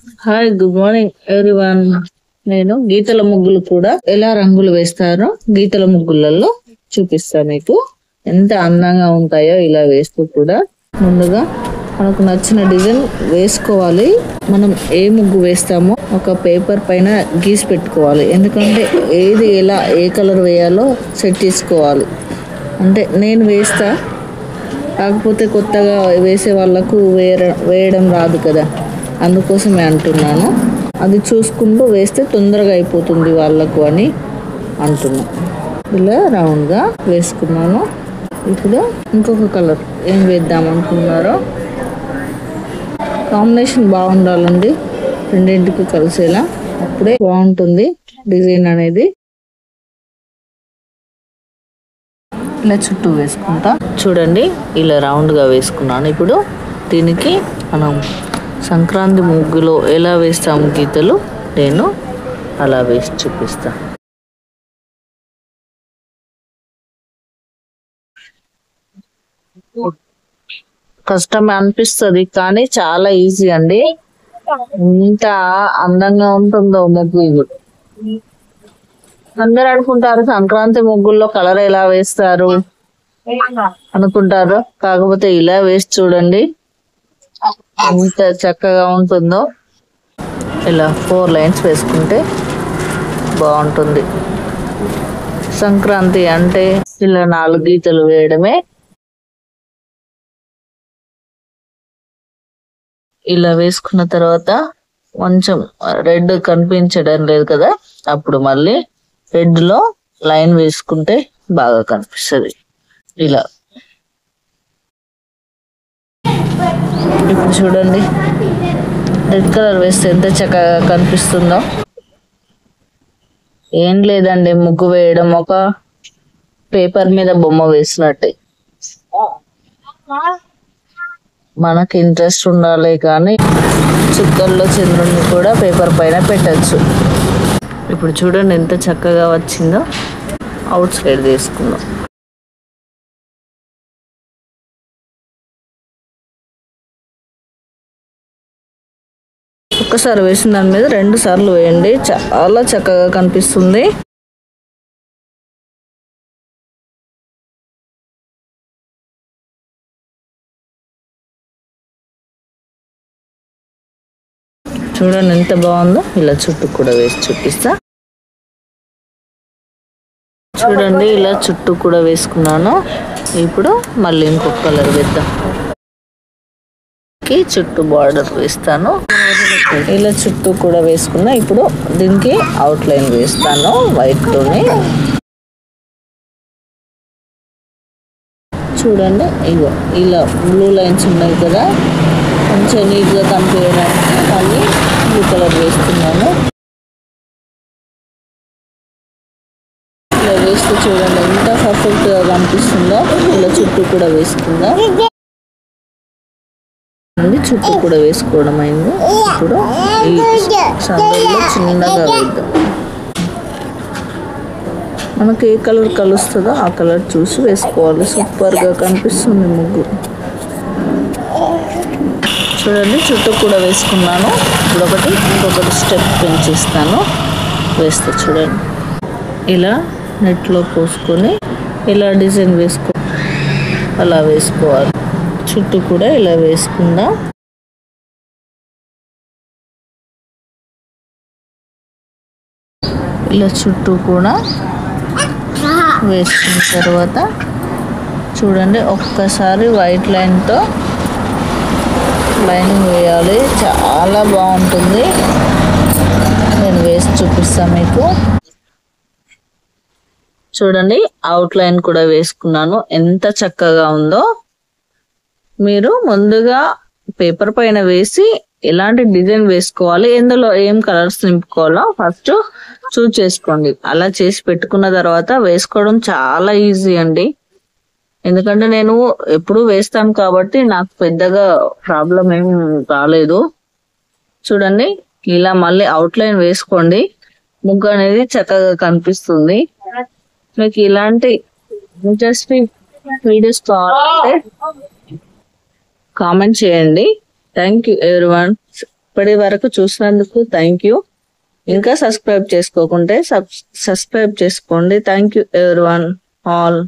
Hi, good morning everyone. నేను గీతల ముగ్గులు కూడా ఎలా రంగులు వేస్తారో గీతల ముగ్గులలో చూపిస్తా మీకు. ఎంత అందంగా ఉంటాయో ఇలా వేస్తూ కూడా. ముందుగా మనకు నచ్చిన డిజైన్ వేసుకోవాలి. మనం ఏ ముగ్గు వేస్తామో ఒక పేపర్ పైన గీసి పెట్టుకోవాలి. ఎందుకంటే ఏది ఎలా ఏ కలర్ వేయాలో సెట్ చేసుకోవాలి. అంటే నేను వేస్తా, కాకపోతే కొత్తగా వేసే వాళ్ళకు వేయడం రాదు కదా, అందుకోసమే అంటున్నాను. అది చూసుకుంటూ వేస్తే తొందరగా అయిపోతుంది వాళ్ళకు అని అంటున్నా. ఇలా రౌండ్గా వేసుకున్నాను. ఇప్పుడు ఇంకొక కలర్ ఏం వేద్దాం అనుకున్నారో, కాంబినేషన్ బాగుండాలండి, రెండింటికి కలిసేలా, అప్పుడే బాగుంటుంది డిజైన్ అనేది. ఇలా చుట్టూ వేసుకుంటా చూడండి, ఇలా రౌండ్గా వేసుకున్నాను. ఇప్పుడు దీనికి మనం సంక్రాంతి ముగ్గులో ఎలా వేస్తాము గీతలు, నేను అలా వేసి చూపిస్తా. కష్టం అనిపిస్తుంది కానీ చాలా ఈజీ అండి. ఎంత అందంగా ఉంటుందో ముగ్గు. ఇది అందరు అనుకుంటారు సంక్రాంతి ముగ్గుల్లో కలర్ ఎలా వేస్తారు అనుకుంటారు, కాకపోతే ఇలా వేసి చూడండి ఎంత చక్కగా ఉంటుందో. ఇలా 4 లైన్స్ వేసుకుంటే బాగుంటుంది. సంక్రాంతి అంటే ఇలా 4 గీతలు వేయడమే. ఇలా వేసుకున్న తర్వాత కొంచెం రెడ్ కనిపించడం లేదు కదా, అప్పుడు మళ్ళీ రెడ్ లో లైన్ వేసుకుంటే బాగా కనిపిస్తుంది. ఇలా ఇప్పుడు చూడండి, రెడ్ కలర్ వేస్తే ఎంత చక్కగా కనిపిస్తుందో. ఏం లేదండి, ముగ్గు వేయడం ఒక పేపర్ మీద బొమ్మ వేసినట్టే. మనకి ఇంట్రెస్ట్ ఉండాలి కానీ చుక్కల్లో చంద్రుడిని కూడా పేపర్ పైన పెట్టచ్చు. ఇప్పుడు చూడండి ఎంత చక్కగా వచ్చిందో. అవుట్ సైడ్ తీసుకుందాం. ఒక్కసారి వేసిన దాని మీద 2 సార్లు వేయండి, చాలా చక్కగా కనిపిస్తుంది. చూడండి ఎంత బాగుందో. ఇలా చుట్టూ కూడా వేసి చూపిస్తా. చూడండి ఇలా చుట్టూ కూడా వేసుకున్నాను. ఇప్పుడు మళ్ళీ ఇంకొక కలర్ వేద్దాం. చుట్టూ బార్డర్ వేస్తాను. ఇలా చుట్టూ కూడా వేసుకున్నా. ఇప్పుడు దీనికి అవుట్ లైన్ వేస్తాను వైట్ తోని. చూడండి ఇగో ఇలా బ్లూ లైన్స్ ఉన్నాయి కదా, కొంచెం నీట్గా కనిపించడానికి మళ్ళీ బ్లూ కలర్ వేస్తున్నాను. ఇలా వేస్తే చూడండి ఎంత పర్ఫెక్ట్గా కనిపిస్తుందో. ఇలా చుట్టూ కూడా వేసుకుందాం. చుట్టూ కూడా వేసుకోవడం అయింది. ఇప్పుడు ఈ సందర్లో చిన్నగా వేద్దాం. మనకి ఏ కలర్ కలుస్తుందో ఆ కలర్ చూసి వేసుకోవాలి. సూపర్గా కనిపిస్తుంది ముగ్గు. చూడండి చుట్టూ కూడా వేసుకున్నాను. ఇప్పుడు ఇంకొకటి స్టెప్ పెంచిస్తాను. వేస్తే చూడండి ఇలా నెట్లో పోసుకొని ఇలా డిజైన్ అలా వేసుకోవాలి. చుట్టూ కూడా ఇలా వేసుకుందాం. ఇలా చుట్టూ కూడా వేసుకున్న తర్వాత చూడండి ఒక్కసారి వైట్ లైన్తో లైనింగ్ వేయాలి. చాలా బాగుంటుంది. నేను వేసి చూపిస్తాను మీకు. చూడండి అవుట్ లైన్ కూడా వేసుకున్నాను. ఎంత చక్కగా ఉందో. మీరు ముందుగా పేపర్ పైన వేసి ఎలాంటి డిజైన్ వేసుకోవాలి, ఎందులో ఏం కలర్స్ నింపుకోవాలో ఫస్ట్ చూస్ చేసుకోండి. అలా చేసి పెట్టుకున్న తర్వాత వేసుకోవడం చాలా ఈజీ అండి. ఎందుకంటే నేను ఎప్పుడు వేస్తాను కాబట్టి నాకు పెద్దగా ప్రాబ్లం ఏం రాలేదు. చూడండి ఇలా మళ్ళీ అవుట్ లైన్ వేసుకోండి. ముగ్గు అనేది చక్కగా కనిపిస్తుంది. మీకు ఇలాంటి ఇంట్రెస్టింగ్ వీడియోస్ కావాలంటే కామెంట్ చేయండి. Thank you everyone. ఇప్పటి వరకు చూసినందుకు థ్యాంక్ యూ. ఇంకా సబ్స్క్రైబ్ చేసుకోకుంటే సబ్స్క్రైబ్ చేసుకోండి. Thank you everyone all.